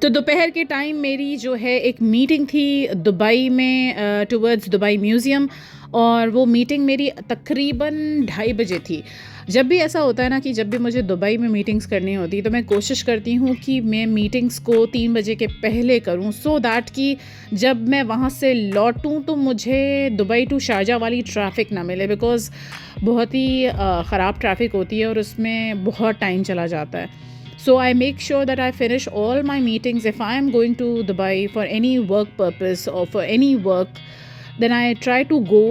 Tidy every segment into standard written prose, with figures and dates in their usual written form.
तो दोपहर के टाइम मेरी जो है एक मीटिंग थी दुबई में टुवर्ड्स दुबई म्यूज़ियम, और वो मीटिंग मेरी तकरीबन 2:30 बजे थी। जब भी ऐसा होता है ना कि जब भी मुझे दुबई में मीटिंग्स करनी होती तो मैं कोशिश करती हूँ कि मैं मीटिंग्स को 3 बजे के पहले करूँ, सो दैट कि जब मैं वहाँ से लौटूँ तो मुझे दुबई टू शारजाह वाली ट्रैफ़िक ना मिले, बिकॉज़ बहुत ही ख़राब ट्रैफ़िक होती है और उसमें बहुत टाइम चला जाता है। So I make sure that I finish all my meetings. If I am going to Dubai for any work purpose or for any work, then I try to go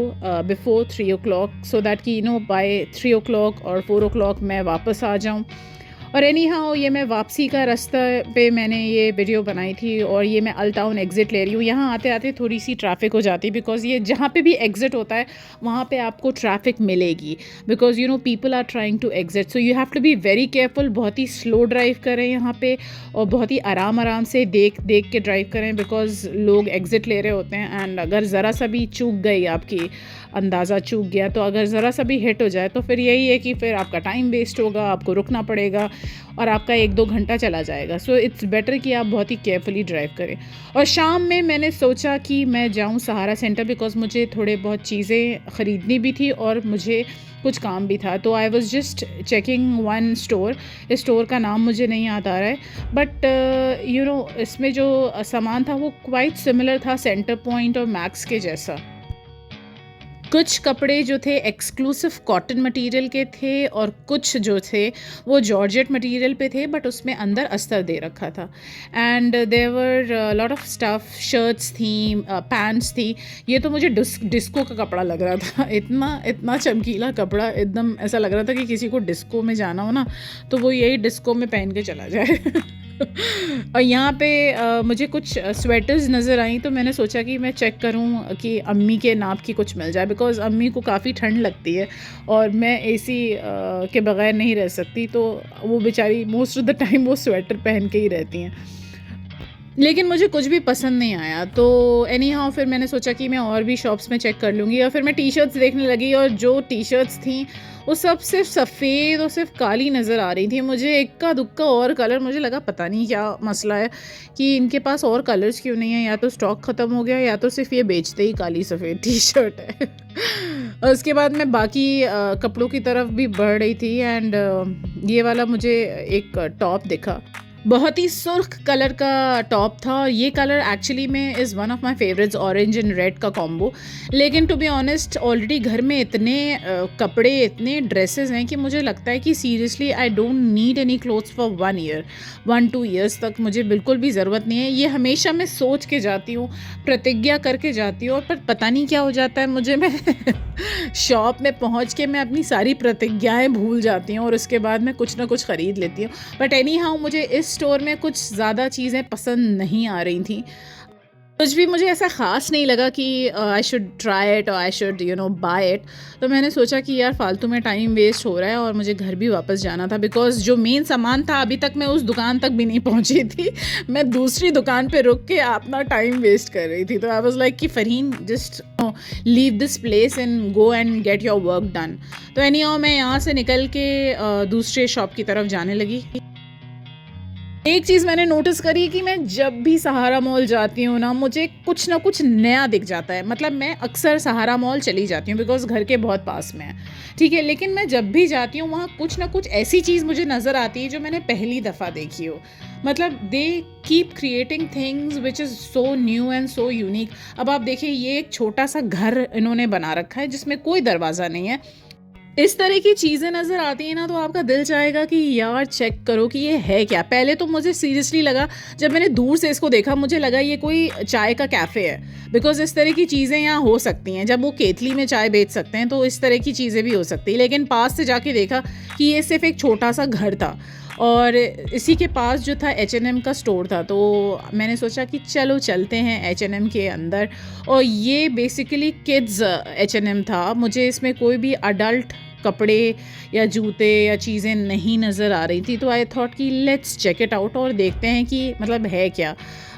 before 3 o'clock, so that कि by 3 o'clock or 4 o'clock मैं वापस आ जाऊँ। और any how ये मैं वापसी का रास्ता पे मैंने ये वीडियो बनाई थी, और ये मैं अल टाउन एग्ज़िट ले रही हूँ। यहाँ आते आते थोड़ी सी ट्रैफ़िक हो जाती है, बिकॉज़ ये जहाँ पे भी एग्ज़िट होता है वहाँ पे आपको ट्रैफ़िक मिलेगी, because people are trying to exit, so you have to be very careful. बहुत ही स्लो ड्राइव करें यहाँ पे, और बहुत ही आराम आराम से देख देख के ड्राइव करें, बिकॉज़ लोग एग्ज़िट ले रहे होते हैं। एंड अगर ज़रा सा भी चूक गई, आपकी अंदाज़ा चूक गया, तो अगर ज़रा सा भी हिट हो जाए तो फिर यही है कि फिर आपका टाइम वेस्ट होगा, आपको रुकना पड़ेगा और आपका 1-2 घंटा चला जाएगा। सो इट्स बेटर कि आप बहुत ही केयरफुली ड्राइव करें। और शाम में मैंने सोचा कि मैं जाऊं सहारा सेंटर, बिकॉज़ मुझे थोड़े बहुत चीज़ें ख़रीदनी भी थी और मुझे कुछ काम भी था। तो I was just checking one store. इस स्टोर का नाम मुझे नहीं याद आ रहा है, बट इसमें जो सामान था वो क्वाइट सिमिलर था सेंटर पॉइंट और मैक्स के जैसा। कुछ कपड़े जो थे एक्सक्लूसिव कॉटन मटेरियल के थे, और कुछ जो थे वो जॉर्जेट मटेरियल पे थे, बट उसमें अंदर अस्तर दे रखा था। And there were lot of stuff, shirts थी, पैंट्स थी। ये तो मुझे डिस्को का कपड़ा लग रहा था। इतना इतना चमकीला कपड़ा, एकदम ऐसा लग रहा था कि किसी को डिस्को में जाना हो ना तो वो यही डिस्को में पहन के चला जाए। और यहाँ पे मुझे कुछ स्वेटर्स नज़र आई, तो मैंने सोचा कि मैं चेक करूँ कि अम्मी के नाप की कुछ मिल जाए, बिकॉज़ अम्मी को काफ़ी ठंड लगती है और मैं एसी के बग़ैर नहीं रह सकती। तो वो बेचारी मोस्ट ऑफ़ द टाइम वो स्वेटर पहन के ही रहती हैं। लेकिन मुझे कुछ भी पसंद नहीं आया, तो एनी हाउ फिर मैंने सोचा कि मैं और भी शॉप्स में चेक कर लूँगी, और फिर मैं टी शर्ट्स देखने लगी, और जो टी शर्ट्स थी वो सब सिर्फ सफ़ेद और सिर्फ काली नज़र आ रही थी। मुझे इक्का दुक्का और कलर, मुझे लगा पता नहीं क्या मसला है कि इनके पास और कलर्स क्यों नहीं है, या तो स्टॉक ख़त्म हो गया या तो सिर्फ ये बेचते ही काली सफ़ेद टी शर्ट है। और उसके बाद मैं बाकी कपड़ों की तरफ भी बढ़ रही थी, एंड ये वाला मुझे एक टॉप दिखा। बहुत ही सुर्ख कलर का टॉप था, और ये कलर एक्चुअली में is one of my favourites, orange and red का कॉम्बो। लेकिन टू बी ऑनेस्ट ऑलरेडी घर में इतने कपड़े, इतने ड्रेसेस हैं कि मुझे लगता है कि seriously I don't need any clothes for 1 years तक मुझे बिल्कुल भी ज़रूरत नहीं है। ये हमेशा मैं सोच के जाती हूँ, प्रतिज्ञा करके जाती हूँ, और पर पता नहीं क्या हो जाता है मुझे। मैं शॉप में पहुँच के मैं अपनी सारी प्रतिज्ञाएं भूल जाती हूँ, और उसके बाद मैं कुछ ना कुछ ख़रीद लेती हूँ। बट एनी हाउ मुझे इस स्टोर में कुछ ज़्यादा चीज़ें पसंद नहीं आ रही थी। कुछ भी मुझे ऐसा ख़ास नहीं लगा कि आई शुड ट्राई इट और आई शुड बाय इट। तो मैंने सोचा कि यार फालतू में टाइम वेस्ट हो रहा है, और मुझे घर भी वापस जाना था, बिकॉज़ जो मेन सामान था अभी तक मैं उस दुकान तक भी नहीं पहुंची थी। मैं दूसरी दुकान पे रुक के अपना टाइम वेस्ट कर रही थी। तो आई वाज़ लाइक कि Farheen just leave this place and go and get your work done. तो एनी हाउ मैं यहाँ से निकल के दूसरे शॉप की तरफ जाने लगी। एक चीज़ मैंने नोटिस करी कि मैं जब भी सहारा मॉल जाती हूँ ना, मुझे कुछ ना कुछ नया दिख जाता है। मतलब मैं अक्सर सहारा मॉल चली जाती हूँ बिकॉज़ घर के बहुत पास में है, ठीक है। लेकिन मैं जब भी जाती हूँ वहाँ कुछ ना कुछ ऐसी चीज़ मुझे नज़र आती है जो मैंने पहली दफ़ा देखी हो। मतलब they keep creating things which is so new and so unique. अब आप देखिए, ये एक छोटा सा घर इन्होंने बना रखा है जिसमें कोई दरवाज़ा नहीं है। इस तरह की चीज़ें नज़र आती हैं ना, तो आपका दिल चाहेगा कि यार चेक करो कि ये है क्या। पहले तो मुझे सीरियसली लगा, जब मैंने दूर से इसको देखा मुझे लगा ये कोई चाय का कैफ़े है, बिकॉज़ इस तरह की चीज़ें यहाँ हो सकती हैं। जब वो केतली में चाय बेच सकते हैं तो इस तरह की चीज़ें भी हो सकती हैं। लेकिन पास से जाके देखा कि ये सिर्फ एक छोटा सा घर था, और इसी के पास जो था H&M का स्टोर था। तो मैंने सोचा कि चलो चलते हैं H&M के अंदर। और ये बेसिकली किड्स H&M था। मुझे इसमें कोई भी अडल्ट कपड़े या जूते या चीज़ें नहीं नज़र आ रही थी। तो आई थॉट कि लेट्स चेक इट आउट और देखते हैं कि मतलब है क्या,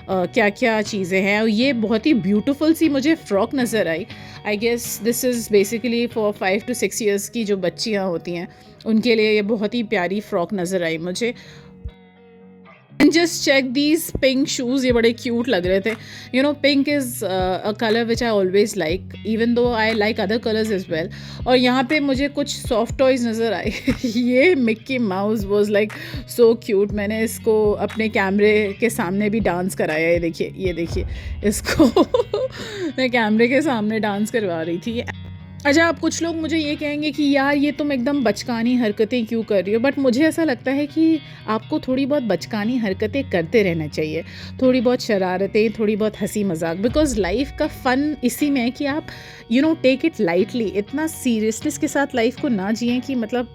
क्या क्या चीज़ें हैं। और ये बहुत ही ब्यूटीफुल सी मुझे फ़्रॉक नज़र आई। I guess this is basically for 5 to 6 years की जो बच्चियाँ होती हैं उनके लिए ये बहुत ही प्यारी फ़्रॉक नज़र आई मुझे। And just check these pink shoes, ये बड़े क्यूट लग रहे थे. You know pink is a colour which I always like, even though I like other colours as well. और यहाँ पे मुझे कुछ सॉफ्ट टॉयज़ नज़र आए. ये Mickey mouse was like so cute. मैंने इसको अपने कैमरे के सामने भी डांस कराया. ये देखिए इसको मैं कैमरे के सामने डांस करवा रही थी. अच्छा, अब कुछ लोग मुझे ये कहेंगे कि यार ये तुम एकदम बचकानी हरकतें क्यों कर रही हो, बट मुझे ऐसा लगता है कि आपको थोड़ी बहुत बचकानी हरकतें करते रहना चाहिए, थोड़ी बहुत शरारतें, थोड़ी बहुत हंसी मजाक, बिकॉज लाइफ का फ़न इसी में है कि आप टेक इट लाइटली. इतना सीरियसनेस के साथ लाइफ को ना जिए कि मतलब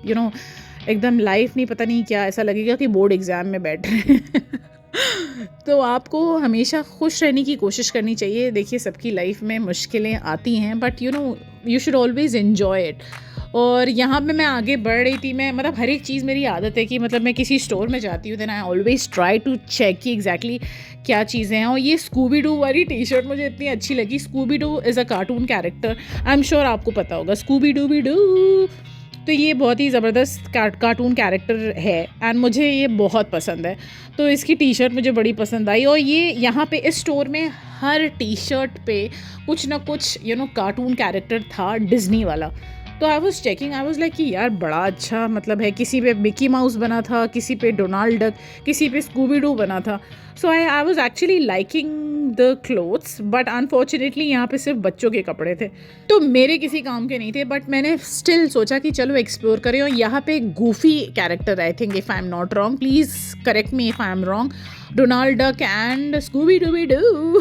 एकदम लाइफ नहीं, पता नहीं क्या, ऐसा लगेगा कि बोर्ड एग्ज़ाम में बैठ रहे हैं. तो आपको हमेशा खुश रहने की कोशिश करनी चाहिए. देखिए सबकी लाइफ में मुश्किलें आती हैं, but you should always enjoy it. और यहाँ पे मैं आगे बढ़ रही थी. मैं मतलब हर एक चीज़, मेरी आदत है कि मतलब मैं किसी स्टोर में जाती हूँ, then I always try to check कि एग्जैक्टली क्या चीज़ें हैं. और ये स्कूबी डू वाली टी शर्ट मुझे इतनी अच्छी लगी. Scooby Doo is a cartoon character, I am sure आपको पता होगा स्कूबी डूबी डू. तो ये बहुत ही ज़बरदस्त कार्टून कैरेक्टर है एंड मुझे ये बहुत पसंद है. तो इसकी टी शर्ट मुझे बड़ी पसंद आई. और ये यहाँ पे इस स्टोर में हर टी शर्ट पे कुछ ना कुछ कार्टून कैरेक्टर था, डिज्नी वाला. तो I was checking, I was like कि यार बड़ा अच्छा मतलब है. किसी पे मिकी माउस बना था, किसी पे डोनाल्ड डक, किसी पे स्कूबी डू बना था. So I was actually liking the clothes, but unfortunately यहाँ पे सिर्फ बच्चों के कपड़े थे, तो मेरे किसी काम के नहीं थे. बट मैंने स्टिल सोचा कि चलो एक्सप्लोर करें. और यहाँ पे Goofy character, I think if I am not wrong, please correct me if I am wrong, Donald Duck and Scooby Dooby Doo.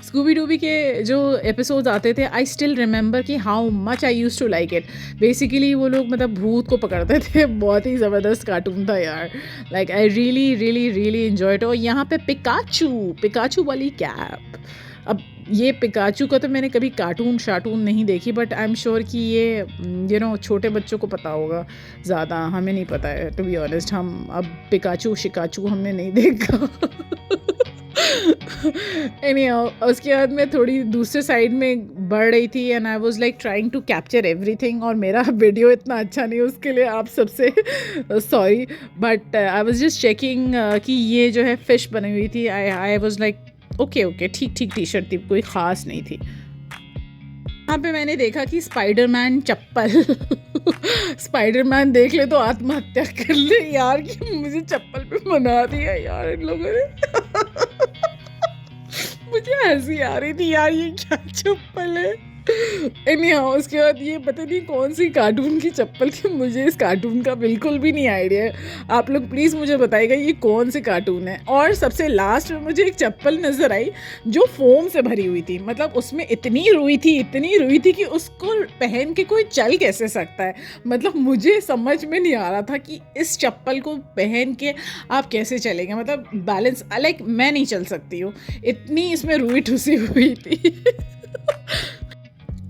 Scooby Dooby के जो एपिसोड्स आते थे, आई स्टिल रिमेंबर कि how much I use to like it. Basically वो लोग मतलब भूत को पकड़ते थे. बहुत ही ज़बरदस्त कार्टून था यार. Like I really really really enjoyed. और यहाँ पे पिकाचू वाली कैप. अब ये पिकाचू का तो मैंने कभी कार्टून शार्टून नहीं देखी, बट आई एम श्योर कि ये छोटे बच्चों को पता होगा ज़्यादा. हमें नहीं पता है टू बी ऑनेस्ट. हम अब पिकाचू शिकाचू हमने नहीं देखा. उसके बाद मैं थोड़ी दूसरे साइड में बढ़ रही थी and I was like trying to capture everything. और मेरा वीडियो इतना अच्छा नहीं, उसके लिए आप सबसे sorry. But I was just checking कि ये जो है फिश बनी हुई थी. आई वाज लाइक ओके ठीक टी शर्ट थी, कोई ख़ास नहीं थी. यहाँ पे मैंने देखा कि स्पाइडरमैन चप्पल. स्पाइडरमैन देख ले तो आत्महत्या कर ले यार, कि मुझे चप्पल पे बना दिया यार इन लोगों ने. मुझे हंसी आ रही थी यार, ये क्या चप्पल है. उसके बाद ये पता नहीं कौन सी कार्टून की चप्पल थी. मुझे इस कार्टून का बिल्कुल भी नहीं आइडिया है. आप लोग प्लीज़ मुझे बताइएगा ये कौन सी कार्टून है. और सबसे लास्ट में मुझे एक चप्पल नज़र आई जो फोम से भरी हुई थी. मतलब उसमें इतनी रुई थी कि उसको पहन के कोई चल कैसे सकता है. मतलब मुझे समझ में नहीं आ रहा था कि इस चप्पल को पहन के आप कैसे चलेंगे. मतलब बैलेंस लाइक मैं नहीं चल सकती हूँ, इतनी इसमें रुई ठुसी हुई थी.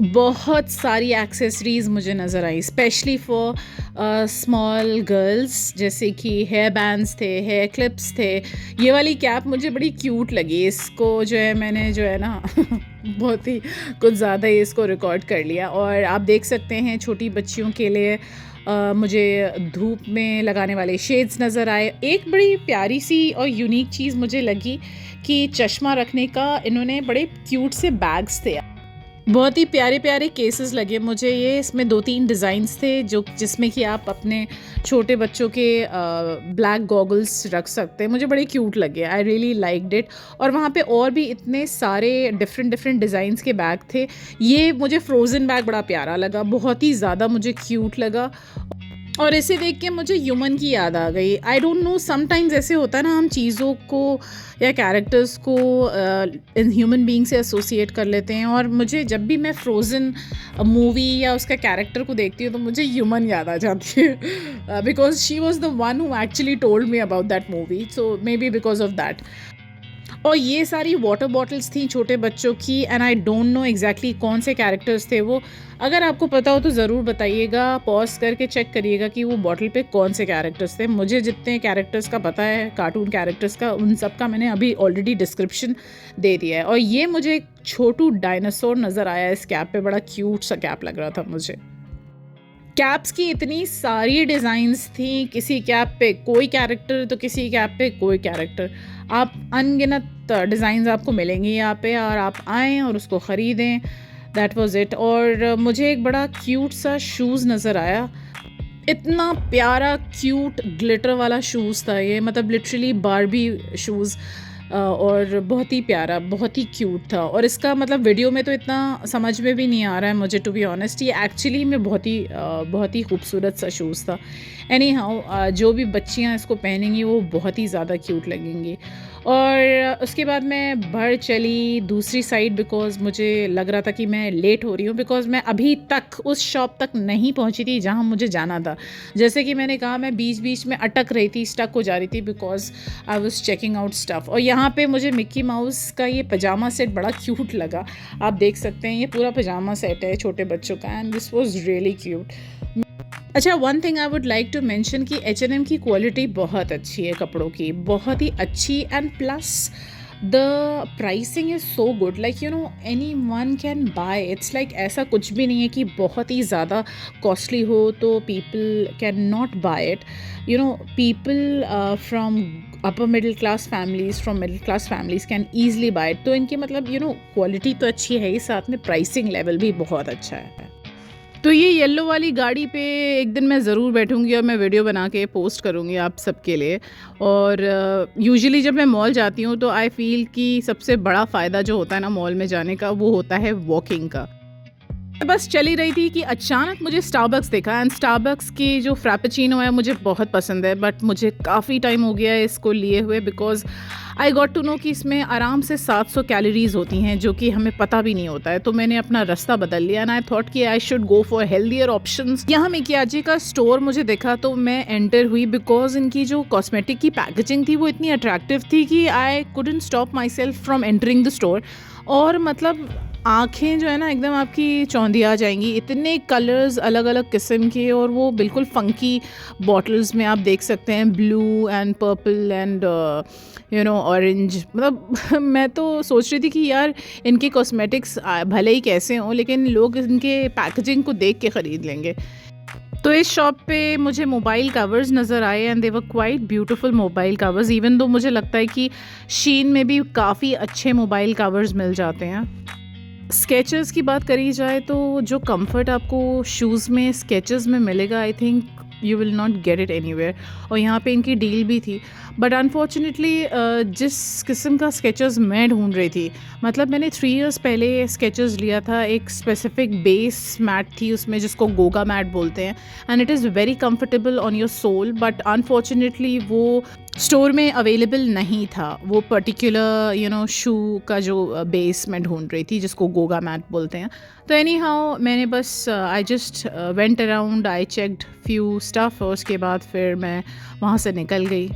बहुत सारी एक्सेसरीज़ मुझे नज़र आई, स्पेशली फॉर स्मॉल गर्ल्स, जैसे कि हेयर बैंड्स थे, हेयर क्लिप्स थे. ये वाली कैप मुझे बड़ी क्यूट लगी. इसको जो है मैंने जो है ना बहुत ही कुछ ज़्यादा ही इसको रिकॉर्ड कर लिया. और आप देख सकते हैं छोटी बच्चियों के लिए मुझे धूप में लगाने वाले शेड्स नज़र आए. एक बड़ी प्यारी सी और यूनिक चीज़ मुझे लगी कि चश्मा रखने का इन्होंने बड़े क्यूट से बैग्स थे. बहुत ही प्यारे प्यारे केसेस लगे मुझे ये. इसमें 2-3 डिज़ाइंस थे जिसमें कि आप अपने छोटे बच्चों के ब्लैक गॉगल्स रख सकते हैं. मुझे बड़े क्यूट लगे, आई रियली लाइक्ड इट. और वहाँ पे और भी इतने सारे डिफरेंट डिज़ाइंस के बैग थे. ये मुझे फ्रोज़न बैग बड़ा प्यारा लगा, बहुत ही ज़्यादा मुझे क्यूट लगा. और इसे देख के मुझे ह्यूमन की याद आ गई. आई डोंट नो, समटाइम्स ऐसे होता है ना, हम चीज़ों को या कैरेक्टर्स को इन ह्यूमन बीइंग से एसोसिएट कर लेते हैं. और मुझे जब भी मैं फ्रोज़न मूवी या उसका कैरेक्टर को देखती हूँ तो मुझे ह्यूमन याद आ जाती है, because she was the one who actually told me about that movie. So may be because of that. और ये सारी वाटर बॉटल्स थी छोटे बच्चों की and I don't know exactly कौन से कैरेक्टर्स थे वो. अगर आपको पता हो तो ज़रूर बताइएगा, पॉज करके चेक करिएगा कि वो बॉटल पे कौन से कैरेक्टर्स थे. मुझे जितने कैरेक्टर्स का पता है, कार्टून कैरेक्टर्स का, उन सब का मैंने अभी ऑलरेडी डिस्क्रिप्शन दे दिया है. और ये मुझे एक छोटू डायनासोर नज़र आया इस कैप पे, बड़ा क्यूट सा कैप लग रहा था मुझे. कैप्स की इतनी सारी डिज़ाइंस थी, किसी कैप पे कोई कैरेक्टर तो किसी कैप पे कोई कैरेक्टर। आप अनगिनत डिज़ाइंस आपको मिलेंगी यहाँ पे और आप आएँ और उसको ख़रीदें। That was it. और मुझे एक बड़ा क्यूट सा शूज़ नज़र आया। इतना प्यारा क्यूट ग्लिटर वाला शूज़ था ये, मतलब लिटरली बार्बी शूज़। और बहुत ही प्यारा, बहुत ही क्यूट था। और इसका मतलब वीडियो में तो इतना समझ में भी नहीं आ रहा है मुझे, टू बी ऑनेस्ट। ये एक्चुअली में बहुत ही खूबसूरत सा शूज़ था। एनी हाउ जो भी बच्चियाँ इसको पहनेंगी वो बहुत ही ज़्यादा क्यूट लगेंगी। और उसके बाद मैं बढ़ चली दूसरी साइड, बिकॉज़ मुझे लग रहा था कि मैं लेट हो रही हूँ, बिकॉज़ मैं अभी तक उस शॉप तक नहीं पहुँची थी जहाँ मुझे जाना था। जैसे कि मैंने कहा, मैं बीच-बीच में अटक रही थी, स्टक हो जा रही थी, because I was checking out stuff. और यहाँ पे मुझे मिक्की माउस का ये पजामा सेट बड़ा क्यूट लगा। आप देख सकते हैं ये पूरा पजामा सेट है छोटे बच्चों का, and this was really cute. अच्छा, one thing I would like to mention कि H&M की क्वालिटी बहुत अच्छी है कपड़ों की, बहुत ही अच्छी। And plus the pricing is so good, like you know any one can buy. It's like ऐसा कुछ भी नहीं है कि बहुत ही ज़्यादा कॉस्टली हो तो people can not buy it. You know people from upper middle class families, from middle class families can easily buy it. तो इनकी मतलब यू नो क्वालिटी तो अच्छी है ही, साथ में प्राइसिंग लेवल भी बहुत अच्छा है। तो ये येलो वाली गाड़ी पे एक दिन मैं ज़रूर बैठूँगी और मैं वीडियो बना के पोस्ट करूँगी आप सबके लिए। और यूजुअली जब मैं मॉल जाती हूँ तो आई फ़ील कि सबसे बड़ा फ़ायदा जो होता है ना मॉल में जाने का, वो होता है वॉकिंग का। मैं बस चली रही थी कि अचानक मुझे स्टारबक्स देखा, एंड स्टारबक्स की जो फ्रैपेचिनो है मुझे बहुत पसंद है, बट मुझे काफ़ी टाइम हो गया है इसको लिए हुए, because I got to know कि इसमें आराम से 700 कैलोरीज़ होती हैं, जो कि हमें पता भी नहीं होता है। तो मैंने अपना रास्ता बदल लिया, एंड आई थॉट कि I should go for healthier options. यहाँ मिकियाजी का स्टोर मुझे देखा तो मैं एंटर हुई, बिकॉज़ इनकी जो कॉस्मेटिक की पैकेजिंग थी वो इतनी अट्रैक्टिव थी कि I couldn't stop my self from entering the store. और मतलब आँखें जो है ना एकदम आपकी चौंधिया जाएंगी, इतने कलर्स अलग अलग किस्म के, और वो बिल्कुल फंकी बॉटल्स में आप देख सकते हैं, blue and purple and you know orange. मतलब मैं तो सोच रही थी कि यार इनके कॉस्मेटिक्स भले ही कैसे हों, लेकिन लोग इनके पैकेजिंग को देख के ख़रीद लेंगे। तो इस शॉप पे मुझे मोबाइल कवर्स नज़र आए, and they were quite beautiful mobile covers. Even though मुझे लगता है कि शीन में भी काफ़ी अच्छे मोबाइल कवर्स मिल जाते हैं। स्केचेस की बात करी जाए तो जो कंफर्ट आपको शूज़ में स्केचेस में मिलेगा, I think you will not get it anywhere. और यहाँ पे इनकी डील भी थी, बट अनफॉर्चुनेटली जिस किस्म का स्केचेस मैं ढूंढ रही थी, मतलब मैंने 3 इयर्स पहले स्केचेस लिया था, एक स्पेसिफिक बेस मैट थी उसमें जिसको गोगा मैट बोलते हैं, and it is very comfortable on your sole, but unfortunately वो स्टोर में अवेलेबल नहीं था, वो पर्टिकुलर यू नो शू का जो बेस मैं ढूंढ रही थी जिसको गोगा मैट बोलते हैं। तो एनी हाउ मैंने बस I just went around, I checked few stuff, और उसके बाद फिर मैं वहाँ से निकल गई।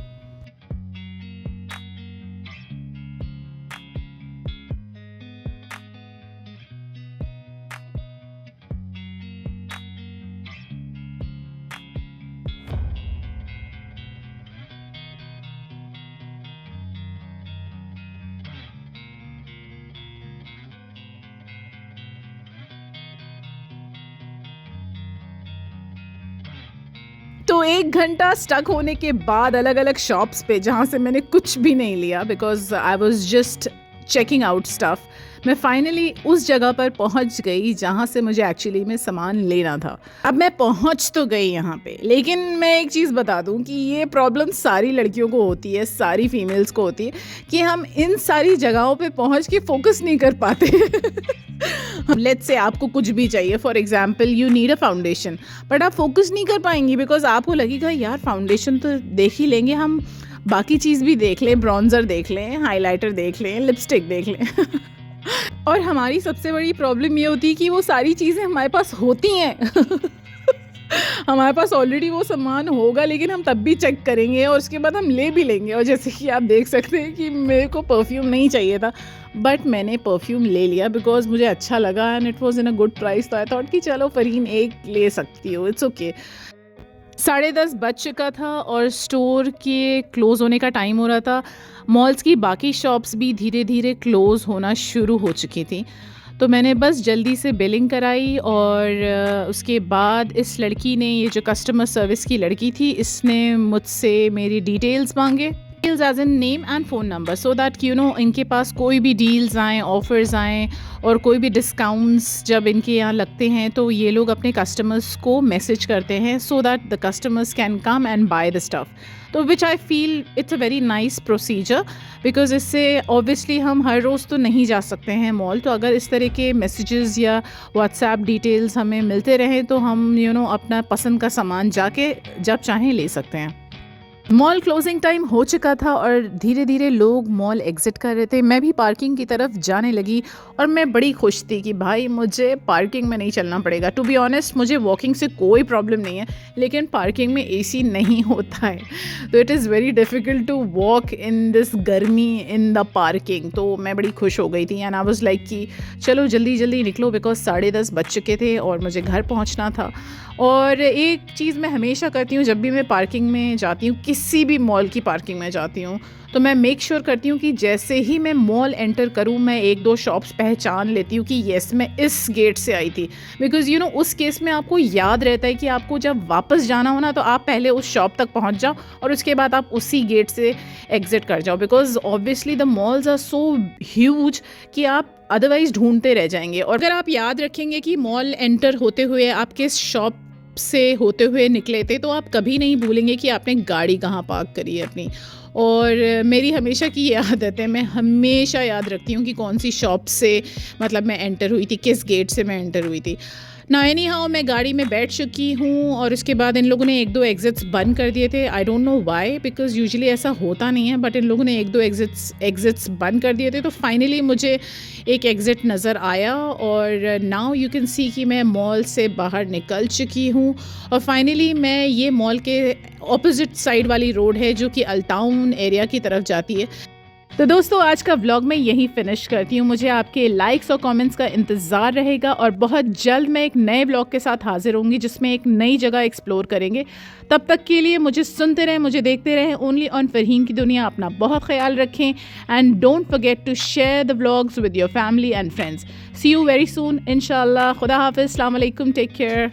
तो 1 घंटा स्टक होने के बाद अलग-अलग शॉप्स पे, जहाँ से मैंने कुछ भी नहीं लिया, because I was just checking out stuff, मैं फाइनली उस जगह पर पहुँच गई जहाँ से मुझे एक्चुअली में सामान लेना था। अब मैं पहुँच तो गई यहाँ पे, लेकिन मैं एक चीज़ बता दूँ कि ये प्रॉब्लम सारी लड़कियों को होती है, सारी फीमेल्स को होती है, कि हम इन सारी जगहों पे पहुँच के फोकस नहीं कर पाते। लेट्स से आपको कुछ भी चाहिए, for example you need a foundation, but आप फोकस नहीं कर पाएंगी, बिकॉज आपको लगेगा यार फाउंडेशन तो देख ही लेंगे हम, बाकी चीज़ भी देख लें, ब्रॉन्ज़र देख लें, हाइलाइटर देख लें, लिपस्टिक देख लें। और हमारी सबसे बड़ी प्रॉब्लम ये होती है कि वो सारी चीज़ें हमारे पास होती हैं। हमारे पास ऑलरेडी वो सामान होगा, लेकिन हम तब भी चेक करेंगे और उसके बाद हम ले भी लेंगे। और जैसे कि आप देख सकते हैं कि मेरे को परफ्यूम नहीं चाहिए था, बट मैंने परफ्यूम ले लिया बिकॉज मुझे अच्छा लगा and it was in a good price. तो आई थॉट कि चलो फरीन एक ले सकती हो, इट्स ओके। 10:30 बज चुका था और स्टोर के क्लोज़ होने का टाइम हो रहा था। मॉल्स की बाकी शॉप्स भी धीरे धीरे क्लोज़ होना शुरू हो चुकी थी। तो मैंने बस जल्दी से बिलिंग कराई और उसके बाद इस लड़की ने, ये जो कस्टमर सर्विस की लड़की थी, इसने मुझसे मेरी डिटेल्स मांगे, details as in name and phone number, so that इनके पास कोई भी डील्स आएँ, ऑफ़र्स आएँ और कोई भी डिस्काउंट्स जब इनके यहाँ लगते हैं तो ये लोग अपने कस्टमर्स को मैसेज करते हैं, so that the customers can come and buy the stuff. तो which I feel it's a very nice procedure, because इससे ऑब्वियसली हम हर रोज़ तो नहीं जा सकते हैं मॉल, तो अगर इस तरह के मैसेजेस या व्हाट्सएप डिटेल्स हमें मिलते रहें तो हम अपना पसंद का सामान जाके जब चाहें ले सकते हैं। मॉल क्लोजिंग टाइम हो चुका था और धीरे धीरे लोग मॉल एग्ज़िट कर रहे थे। मैं भी पार्किंग की तरफ जाने लगी और मैं बड़ी खुश थी कि भाई मुझे पार्किंग में नहीं चलना पड़ेगा। टू बी ऑनेस्ट, मुझे वॉकिंग से कोई प्रॉब्लम नहीं है, लेकिन पार्किंग में एसी नहीं होता है, तो it is very difficult to walk in this गर्मी इन द पार्किंग। तो मैं बड़ी खुश हो गई थी एंड आई वाज़ लाइक कि चलो जल्दी जल्दी निकलो, बिकॉज 10:30 बज चुके थे और मुझे घर पहुँचना था। और एक चीज़ मैं हमेशा करती हूँ, जब भी मैं पार्किंग में जाती हूँ, किसी भी मॉल की पार्किंग में जाती हूँ, तो मैं मेक श्योर करती हूँ कि जैसे ही मैं मॉल एंटर करूँ मैं 1-2 शॉप्स पहचान लेती हूँ कि येस मैं इस गेट से आई थी। बिकॉज़ उस केस में आपको याद रहता है कि आपको जब वापस जाना हो ना, तो आप पहले उस शॉप तक पहुँच जाओ और उसके बाद आप उसी गेट से एग्ज़िट कर जाओ, because obviously the malls are so huge कि आप अदरवाइज़ ढूँढते रह जाएंगे। और अगर आप याद रखेंगे कि मॉल एंटर होते हुए आप किस शॉप से होते हुए निकले थे, तो आप कभी नहीं भूलेंगे कि आपने गाड़ी कहाँ पार्क करी है अपनी। और मेरी हमेशा की ये आदत है, मैं हमेशा याद रखती हूँ कि कौन सी शॉप से मतलब मैं एंटर हुई थी, किस गेट से मैं एंटर हुई थी ना। एनी हाउ मैं गाड़ी में बैठ चुकी हूँ और उसके बाद इन लोगों ने 1-2 एग्ज़िट्स बंद कर दिए थे। I don't know why, because usually ऐसा होता नहीं है, बट इन लोगों ने 1-2 एग्ज़िट्स बंद कर दिए थे। तो फाइनली मुझे एक एग्ज़िट नज़र आया और नाउ यू कैन सी कि मैं मॉल से बाहर निकल चुकी हूँ और फाइनली मैं ये मॉल के ऑपोजिट साइड वाली रोड है जो कि अल्टाउन एरिया की तरफ जाती है। तो दोस्तों, आज का व्लॉग मैं यहीं फिनिश करती हूँ। मुझे आपके लाइक्स और कमेंट्स का इंतज़ार रहेगा और बहुत जल्द मैं एक नए व्लॉग के साथ हाजिर होंगी जिसमें एक नई जगह एक्सप्लोर करेंगे। तब तक के लिए मुझे सुनते रहें, मुझे देखते रहें ओनली ऑन फरहीन की दुनिया। अपना बहुत ख्याल रखें and don't forget to share the vlogs with your family and friends. See you very soon इंशाल्लाह। खुदा हाफिज़, अस्सलाम वालेकुम, टेक केयर।